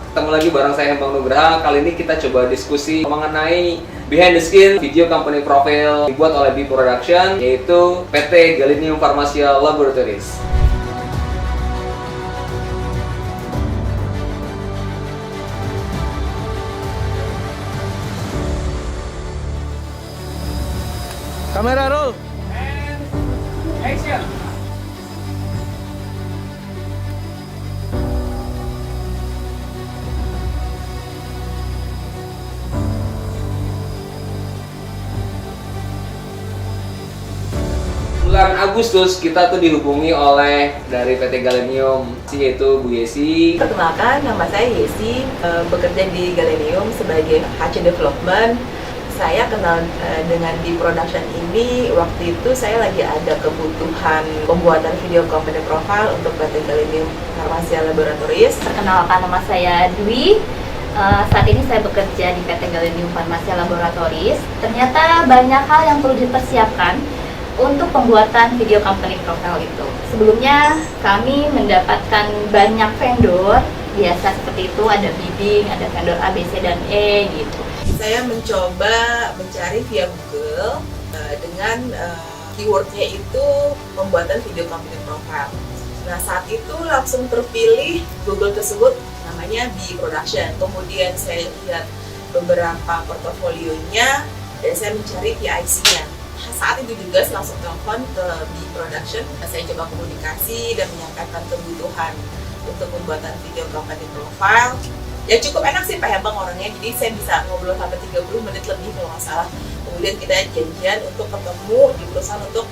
Ketemu lagi bareng saya Bang Nugraha. Kali ini kita coba diskusi mengenai behind the scene video company profile dibuat oleh B Production, yaitu PT Galenium Pharmacia Laboratories. Kamera roll. And action. Bulan Agustus kita tuh dihubungi oleh dari PT Galenium, yaitu Bu Yesi. Perkenalkan, nama saya Yesi, bekerja di Galenium sebagai HC Development. Saya kenal dengan di production ini waktu itu saya lagi ada kebutuhan pembuatan video company profile untuk PT Galenium Pharmacia Laboratories. Perkenalkan, nama saya Dwi. Saat ini saya bekerja di PT Galenium Pharmacia Laboratories. Ternyata banyak hal yang perlu dipersiapkan untuk pembuatan video company profile itu. Sebelumnya kami mendapatkan banyak vendor, biasa seperti itu, ada bidding, ada vendor A, B, C, dan E gitu. Saya mencoba mencari via Google dengan keywordnya itu pembuatan video company profile. Nah, saat itu langsung terpilih Google tersebut namanya B Production. Kemudian saya lihat beberapa portofolionya dan saya mencari PIC-nya. Saat itu juga saya langsung telepon ke B Production. Saya coba komunikasi dan menyampaikan kebutuhan untuk pembuatan video company profile. Ya cukup enak sih Pak Bang orangnya, jadi saya bisa ngobrol sampai 30 menit lebih kalau nggak salah. Kemudian kita janjian untuk ketemu di perusahaan untuk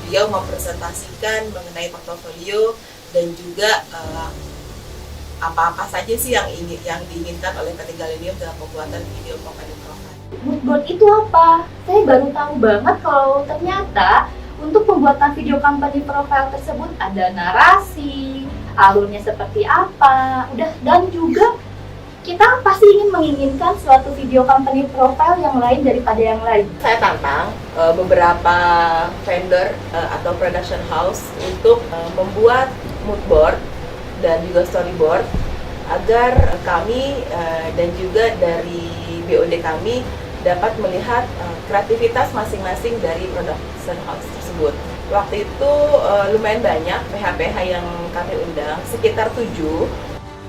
beliau mempresentasikan mengenai portofolio dan juga apa-apa saja sih yang diinginkan oleh PT Galenium dalam pembuatan video company profile. Moodboard itu apa? Saya baru tahu banget kalau ternyata untuk pembuatan video company profile tersebut ada narasi, alurnya seperti apa, dan juga kita pasti ingin menginginkan suatu video company profile yang lain daripada yang lain. Saya tantang beberapa vendor atau production house untuk membuat mood board dan juga storyboard agar kami dan juga dari BOD kami dapat melihat kreativitas masing-masing dari production house tersebut. Waktu itu lumayan banyak PH-PH yang kami undang, sekitar 7.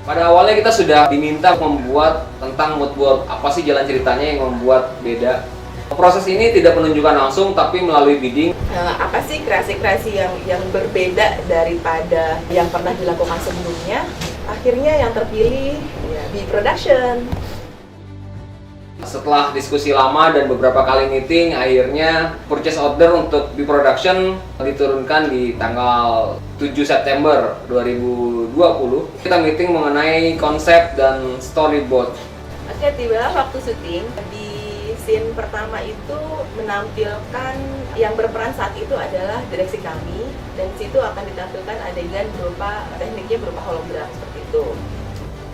Pada awalnya kita sudah diminta membuat tentang mood board, apa sih jalan ceritanya yang membuat beda. Proses ini tidak menunjukkan langsung tapi melalui bidding. Apa sih kreasi-kreasi yang berbeda daripada yang pernah dilakukan sebelumnya? Akhirnya yang terpilih ya B Production. Setelah diskusi lama dan beberapa kali meeting, akhirnya purchase order untuk B Production diturunkan di tanggal 7 September 2020. Kita meeting mengenai konsep dan storyboard. Oke, tibalah waktu syuting. Di scene pertama itu menampilkan yang berperan saat itu adalah direksi kami, dan situ akan ditampilkan adegan berupa tekniknya berupa hologram seperti itu.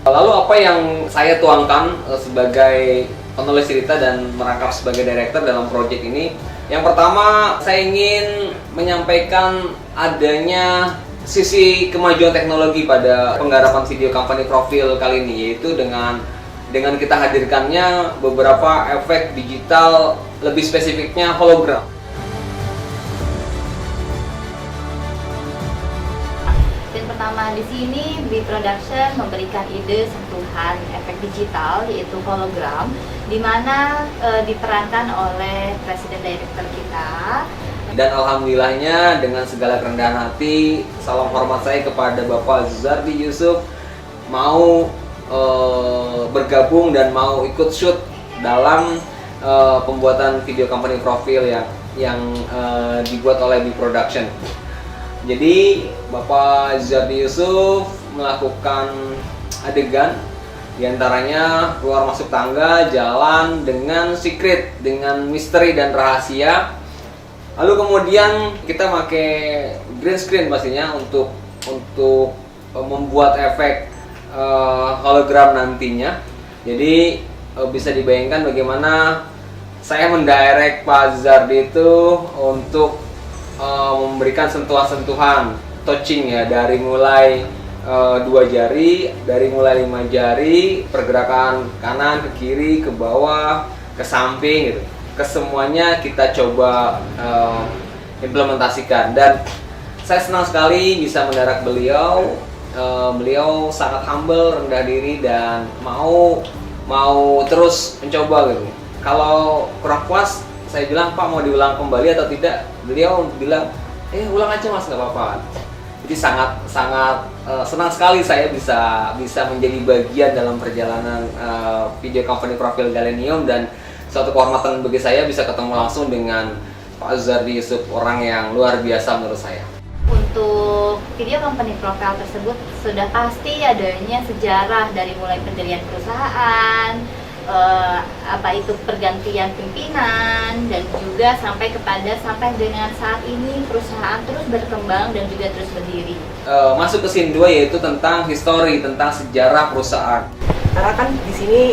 Lalu apa yang saya tuangkan sebagai penulis cerita dan merangkap sebagai director dalam proyek ini? Yang pertama, saya ingin menyampaikan adanya sisi kemajuan teknologi pada penggarapan video company profile kali ini, yaitu dengan kita hadirkannya beberapa efek digital, lebih spesifiknya hologram. Pertama di sini B Production memberikan ide sentuhan efek digital yaitu hologram, di mana diperankan oleh presiden director kita. Dan alhamdulillahnya dengan segala kerendahan hati, salam hormat saya kepada Bapak Zardi Yusuf mau bergabung dan mau ikut shoot dalam pembuatan video company profile yang dibuat oleh B Production. Jadi Bapak Zardi Yusuf melakukan adegan diantaranya keluar masuk tangga, jalan dengan secret, dengan misteri dan rahasia. Lalu kemudian kita pakai green screen pastinya untuk membuat efek hologram nantinya. Jadi bisa dibayangkan bagaimana saya mendirect Pak Zardi itu untuk memberikan sentuhan-sentuhan touching ya, dari mulai dua jari, dari mulai 5 jari, pergerakan kanan ke kiri, ke bawah, ke samping gitu. Kesemuanya kita coba implementasikan, dan saya senang sekali bisa mendarat beliau. Beliau sangat humble, rendah diri, dan mau terus mencoba gitu. Kalau kurang puas, saya bilang, Pak, mau diulang kembali atau tidak? Beliau bilang, ulang aja Mas, nggak apa-apa. Jadi sangat senang sekali saya bisa menjadi bagian dalam perjalanan video company profil Galenium, dan suatu kehormatan bagi saya bisa ketemu langsung dengan Pak Zuzardi Yusuf, orang yang luar biasa menurut saya. Untuk video company profile tersebut sudah pasti adanya sejarah dari mulai pendirian perusahaan, apa itu pergantian pimpinan, dan juga sampai dengan saat ini perusahaan terus berkembang dan juga terus berdiri. Masuk ke scene 2, yaitu tentang history, tentang sejarah perusahaan. Karena kan di sini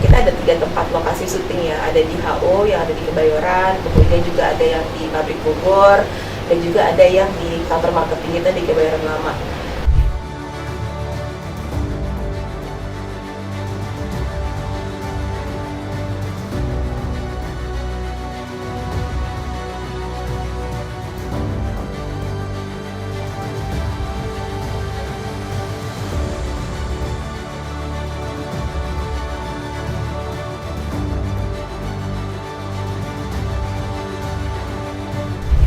kita ada 3 tempat lokasi syuting ya, ada di HO yang ada di Kebayoran, kemudian juga ada yang di Pabrik Bogor, dan juga ada yang di kantor marketing kita di Kebayoran Lama.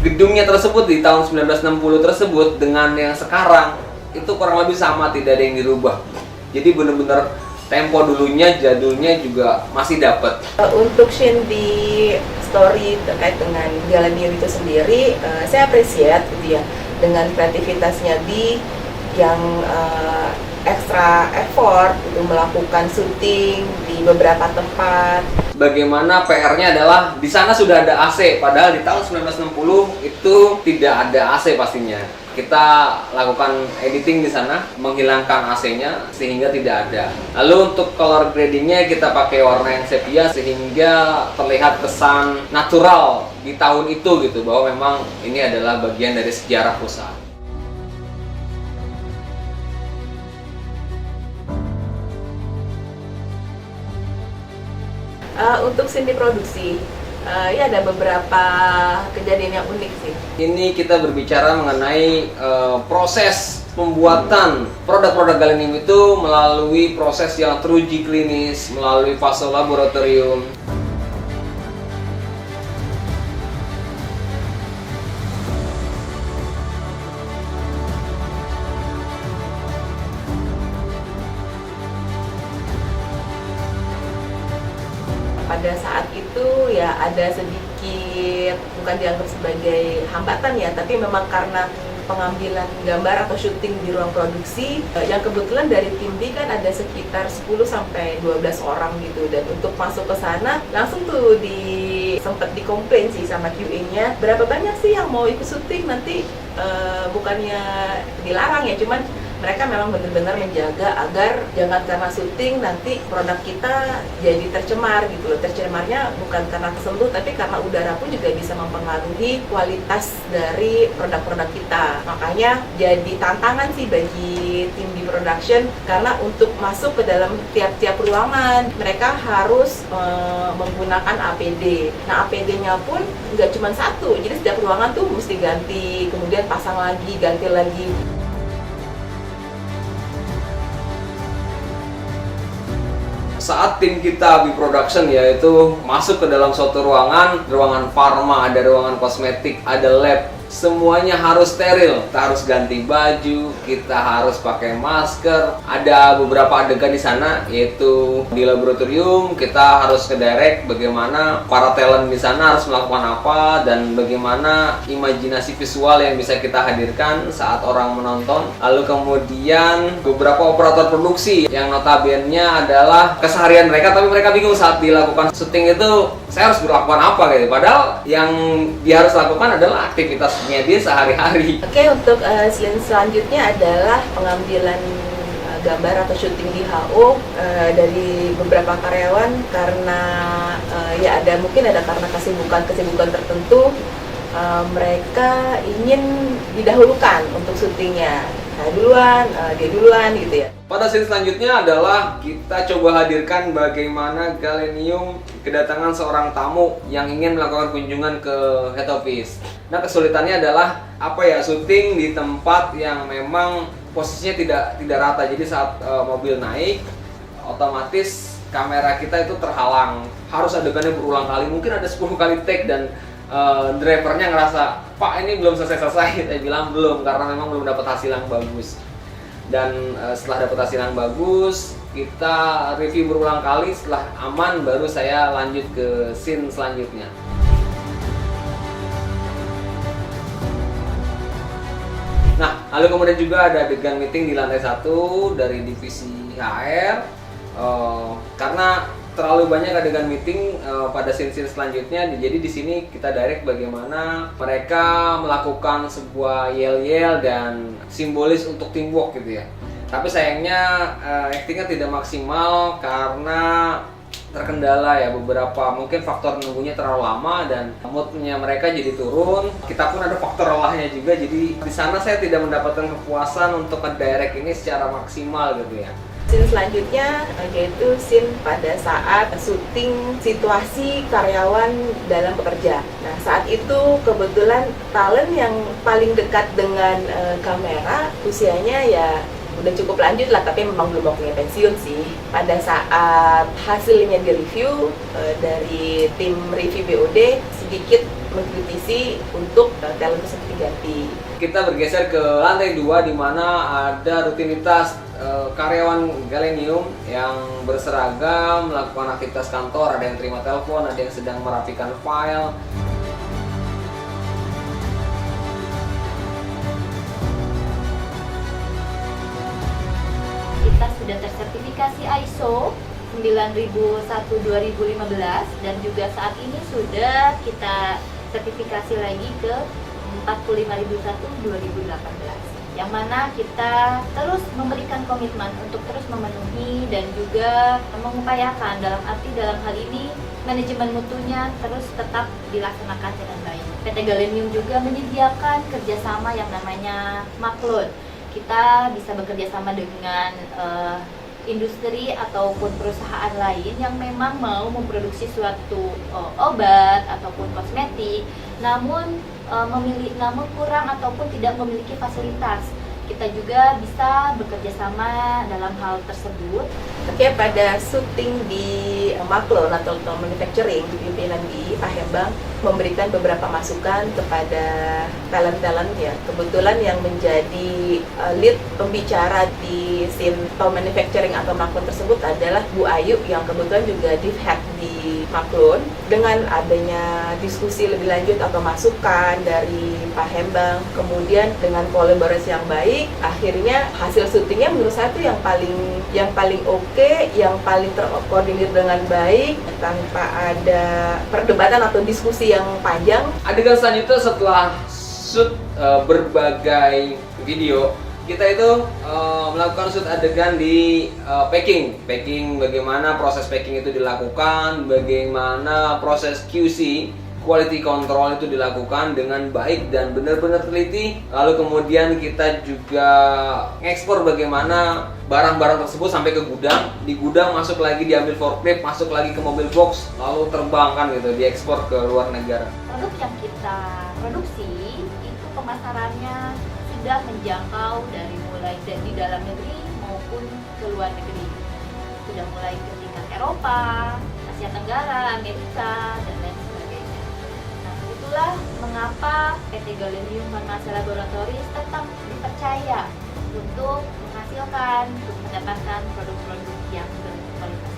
Gedungnya tersebut di tahun 1960 tersebut dengan yang sekarang itu kurang lebih sama, tidak ada yang dirubah. Jadi benar-benar tempo dulunya, jadulnya juga masih dapat. Untuk scene di story terkait dengan Galenium itu sendiri, saya appreciate gitu ya, dengan kreativitasnya di yang extra effort untuk melakukan syuting di beberapa tempat. Bagaimana PR-nya adalah di sana sudah ada AC, padahal di tahun 1960 itu tidak ada AC pastinya. Kita lakukan editing di sana, menghilangkan AC-nya sehingga tidak ada. Lalu untuk color gradingnya kita pakai warna yang sepia sehingga terlihat kesan natural di tahun itu gitu, bahwa memang ini adalah bagian dari sejarah perusahaan. Untuk scene di produksi, ya ada beberapa kejadian yang unik sih. Ini kita berbicara mengenai proses pembuatan produk-produk Galenium itu melalui proses yang teruji klinis, melalui fase laboratorium. Pada saat itu ya ada sedikit, bukan dianggap sebagai hambatan ya, tapi memang karena pengambilan gambar atau syuting di ruang produksi yang kebetulan dari tim B kan ada sekitar 10-12 orang gitu, dan untuk masuk ke sana langsung tuh sempat dikomplain sih sama QA-nya, berapa banyak sih yang mau ikut syuting nanti. Bukannya dilarang ya, cuman mereka memang benar-benar menjaga agar jangan karena syuting nanti produk kita jadi tercemar gitu loh. Tercemarnya bukan karena kesentuh, tapi karena udara pun juga bisa mempengaruhi kualitas dari produk-produk kita. Makanya jadi tantangan sih bagi tim di production, karena untuk masuk ke dalam tiap-tiap ruangan mereka harus menggunakan APD. Nah, APD-nya pun nggak cuma satu, jadi setiap ruangan tuh mesti ganti, kemudian pasang lagi, ganti lagi. Saat tim kita di production yaitu masuk ke dalam suatu ruangan pharma, ada ruangan kosmetik, ada lab, semuanya harus steril. Kita harus ganti baju, kita harus pakai masker. Ada beberapa adegan di sana, yaitu di laboratorium kita harus ke direct bagaimana para talent di sana harus melakukan apa, dan bagaimana imajinasi visual yang bisa kita hadirkan saat orang menonton. Lalu kemudian beberapa operator produksi yang notabene-nya adalah keseharian mereka, tapi mereka bingung saat dilakukan syuting itu saya harus berlakukan apa gitu. Padahal yang dia harus lakukan adalah aktivitasnya dia sehari-hari. Oke, untuk scene selanjutnya adalah pengambilan gambar atau syuting di HO dari beberapa karyawan, karena ya mungkin ada karena kesibukan tertentu, mereka ingin didahulukan untuk syutingnya. saya duluan, dia duluan gitu ya. Pada scene selanjutnya adalah kita coba hadirkan bagaimana Galenium kedatangan seorang tamu yang ingin melakukan kunjungan ke head office. Nah, kesulitannya adalah syuting di tempat yang memang posisinya tidak rata. Jadi saat mobil naik, otomatis kamera kita itu terhalang. Harus adegannya berulang kali, mungkin ada 10 kali take dan drivernya ngerasa, "Pak, ini belum selesai." Saya bilang belum, karena memang belum dapat hasil yang bagus. Dan setelah dapat hasil yang bagus, kita review berulang kali. Setelah aman, baru saya lanjut ke scene selanjutnya. Nah, lalu kemudian juga ada adegan meeting di lantai 1 dari divisi HR. Karena terlalu banyak adegan meeting pada scene-scene selanjutnya, jadi di sini kita direct bagaimana mereka melakukan sebuah yel-yel dan simbolis untuk teamwork gitu ya. Tapi sayangnya actingnya tidak maksimal karena terkendala ya beberapa, mungkin faktor nunggunya terlalu lama dan moodnya mereka jadi turun. Kita pun ada faktor lelahnya juga, jadi di sana saya tidak mendapatkan kepuasan untuk ngedirect ini secara maksimal gitu ya. Scene selanjutnya yaitu scene pada saat syuting situasi karyawan dalam bekerja. Nah, saat itu kebetulan talent yang paling dekat dengan kamera usianya ya udah cukup lanjut lah, tapi memang belum waktunya pensiun sih. Pada saat hasilnya direview dari tim review BOD sedikit mengkritisi untuk talent tersebut diganti. Kita bergeser ke lantai 2 di mana ada rutinitas karyawan Galenium yang berseragam melakukan aktivitas kantor. Ada yang terima telepon, ada yang sedang merapikan file. Kita sudah tersertifikasi ISO 9001:2015 dan juga saat ini sudah kita sertifikasi lagi ke 45001:2018, yang mana kita terus memberikan komitmen untuk terus memenuhi dan juga mengupayakan dalam hal ini manajemen mutunya terus tetap dilaksanakan dengan baik. PT Galenium juga menyediakan kerjasama yang namanya maklun. Kita bisa bekerja sama dengan industri ataupun perusahaan lain yang memang mau memproduksi suatu obat ataupun kosmetik, namun kurang ataupun tidak memiliki fasilitas. Kita juga bisa bekerja sama dalam hal tersebut. Oke, pada syuting di Maklon atau manufacturing, pimpinan di Palembang memberikan beberapa masukan kepada talent-talent ya. Kebetulan yang menjadi lead pembicara di scene manufacturing atau Maklon tersebut adalah Bu Ayu yang kebetulan juga div head di Maklon. Dengan adanya diskusi lebih lanjut atau masukan dari Palembang, kemudian dengan kolaborasi yang baik, akhirnya hasil syutingnya menurut saya itu yang paling oke, yang paling terkoordinir dengan baik tanpa ada perdebatan atau diskusi yang panjang. Adegan selanjutnya setelah shoot berbagai video, kita itu melakukan shoot adegan di packing, bagaimana proses packing itu dilakukan, bagaimana proses QC, quality control itu dilakukan dengan baik dan benar-benar teliti. Lalu kemudian kita juga ngekspor bagaimana barang-barang tersebut sampai ke gudang. Di gudang masuk lagi, diambil forklift, masuk lagi ke mobil box, lalu terbangkan gitu, diekspor ke luar negara. Produk yang kita produksi itu pemasarannya sudah menjangkau dari mulai di dalam negeri maupun ke luar negeri. Sudah mulai ke tingkat Eropa, Asia Tenggara, Amerika, dan lain sebagainya. Nah, itulah mengapa PT Galenium Farmasi Laboratories tetap dipercaya untuk mendapatkan produk-produk yang berkualitas.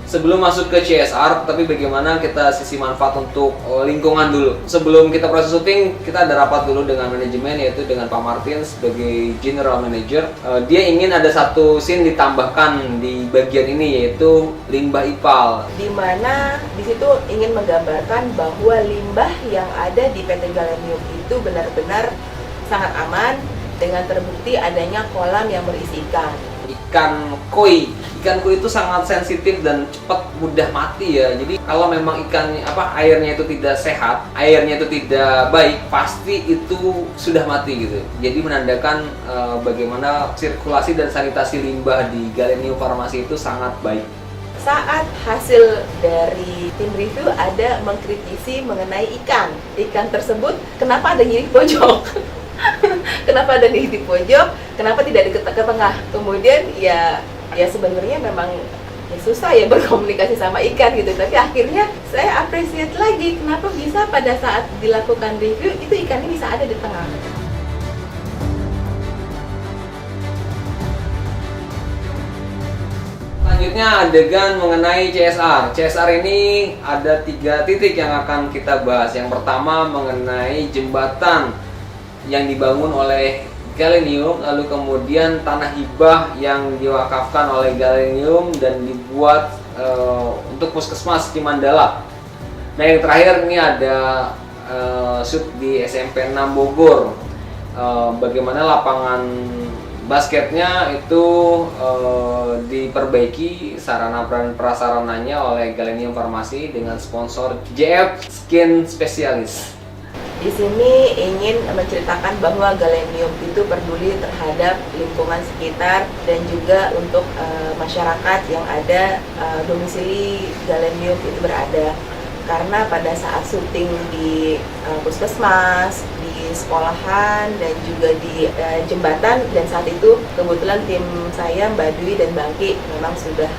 Sebelum masuk ke CSR, tapi bagaimana kita sisi manfaat untuk lingkungan dulu. Sebelum kita proses syuting, kita ada rapat dulu dengan manajemen, yaitu dengan Pak Martin sebagai General Manager. Dia ingin ada satu scene ditambahkan di bagian ini, yaitu limbah IPAL. Di mana di situ ingin menggambarkan bahwa limbah yang ada di PT Galenium itu benar-benar sangat aman dengan terbukti adanya kolam yang berisi ikan. ikan koi. Ikan koi itu sangat sensitif dan cepat mudah mati ya. Jadi kalau memang airnya itu tidak sehat, airnya itu tidak baik, pasti itu sudah mati gitu. Jadi menandakan bagaimana sirkulasi dan sanitasi limbah di Galenium Farmasi itu sangat baik. Saat hasil dari tim review ada mengkritisi mengenai ikan tersebut, kenapa ada nyiri pojok? Kenapa ada di pojok? Kenapa tidak ke tengah? Kemudian ya sebenarnya memang susah ya berkomunikasi sama ikan gitu. Tapi akhirnya saya appreciate lagi kenapa bisa pada saat dilakukan review itu ikannya bisa ada di tengah. Selanjutnya adegan mengenai CSR. CSR ini ada 3 titik yang akan kita bahas. Yang pertama mengenai jembatan yang dibangun oleh Galenium, lalu kemudian tanah hibah yang diwakafkan oleh Galenium dan dibuat untuk Puskesmas Cimandala. Nah yang terakhir ini ada shoot di SMP 6 Bogor. Bagaimana lapangan basketnya itu diperbaiki sarana dan prasarananya oleh Galenium Farmasi dengan sponsor JF Skin Specialist. Di sini ingin menceritakan bahwa Galenium itu peduli terhadap lingkungan sekitar dan juga untuk masyarakat yang ada domisili Galenium itu berada. Karena pada saat syuting di puskesmas, di sekolahan, dan juga di jembatan, dan saat itu kebetulan tim saya, Mbak Dwi dan Bangki memang sudah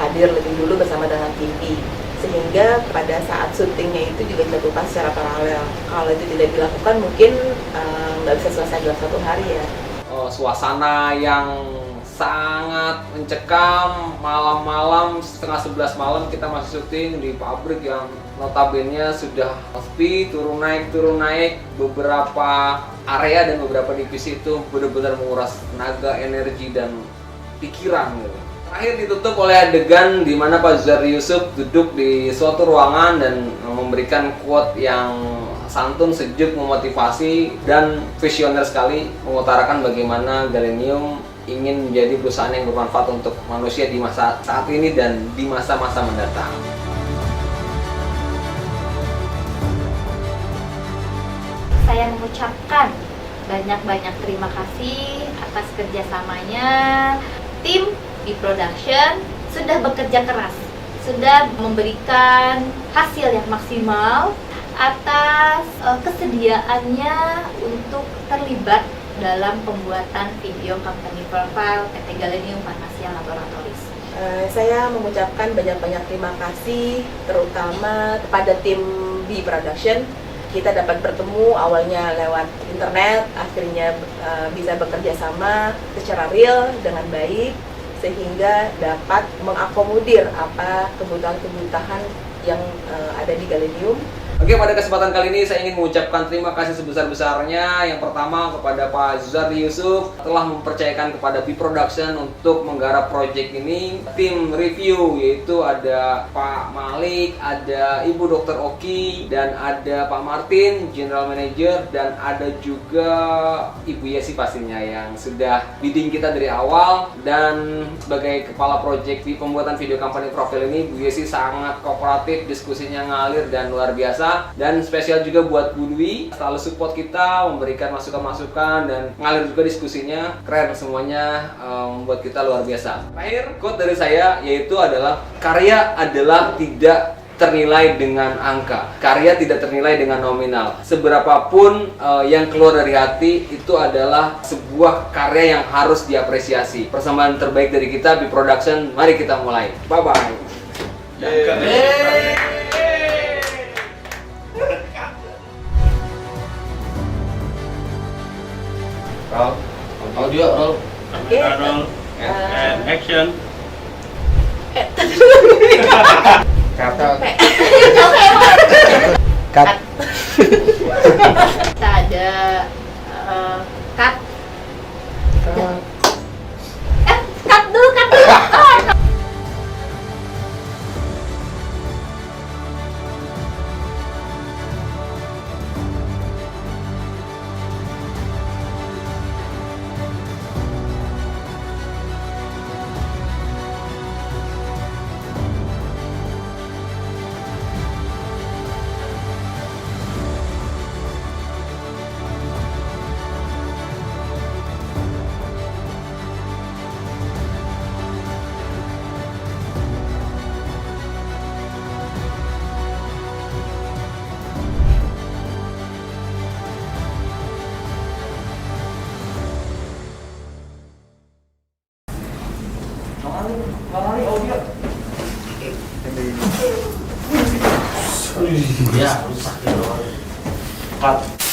hadir lebih dulu bersama dengan tim B. Sehingga pada saat syutingnya itu juga dilakukan secara paralel. Kalau itu tidak dilakukan mungkin nggak bisa selesai dalam 1 hari ya. Suasana yang sangat mencekam, malam-malam setengah 11 malam kita masih syuting di pabrik yang notabene sudah sepi, turun naik. Beberapa area dan beberapa divisi itu benar-benar menguras tenaga, energi, dan pikiran gitu. Terakhir ditutup oleh adegan di mana Pak Zuzardi Yusuf duduk di suatu ruangan dan memberikan quote yang santun, sejuk, memotivasi, dan visioner sekali, mengutarakan bagaimana Galenium ingin menjadi perusahaan yang bermanfaat untuk manusia di masa saat ini dan di masa-masa mendatang. Saya mengucapkan banyak-banyak terima kasih atas kerjasamanya. Tim di production sudah bekerja keras, sudah memberikan hasil yang maksimal atas kesediaannya untuk terlibat dalam pembuatan video company profile PT Galenium Farmasi Laboratories. Saya mengucapkan banyak-banyak terima kasih terutama kepada tim B Production. Kita dapat bertemu awalnya lewat internet, akhirnya bisa bekerja sama secara real dengan baik sehingga dapat mengakomodir apa kebutuhan-kebutuhan yang ada di Galenium. Oke, pada kesempatan kali ini saya ingin mengucapkan terima kasih sebesar-besarnya. Yang pertama kepada Pak Zuzardi Yusuf telah mempercayakan kepada B Production untuk menggarap proyek ini. Tim review yaitu ada Pak Malik, ada Ibu Dr. Oki, dan ada Pak Martin, General Manager, dan ada juga Ibu Yesi pastinya yang sudah bidding kita dari awal. Dan sebagai kepala proyek di pembuatan video company profile ini, Bu Yesi sangat kooperatif, diskusinya ngalir dan luar biasa. Dan spesial juga buat Bu Dwi, selalu support kita, memberikan masukan-masukan dan ngalir juga diskusinya. Keren semuanya, membuat kita luar biasa. Terakhir, quote dari saya yaitu adalah karya adalah tidak ternilai dengan angka. Karya tidak ternilai dengan nominal. Seberapapun yang keluar dari hati itu adalah sebuah karya yang harus diapresiasi. Persembahan terbaik dari kita di production. Mari kita mulai. Bye bye. Roll. Audio roll. Oke. Roll. And action. Kata. Cut. Kita ada cut. Cut dulu. Ya, rusak ya. Cut.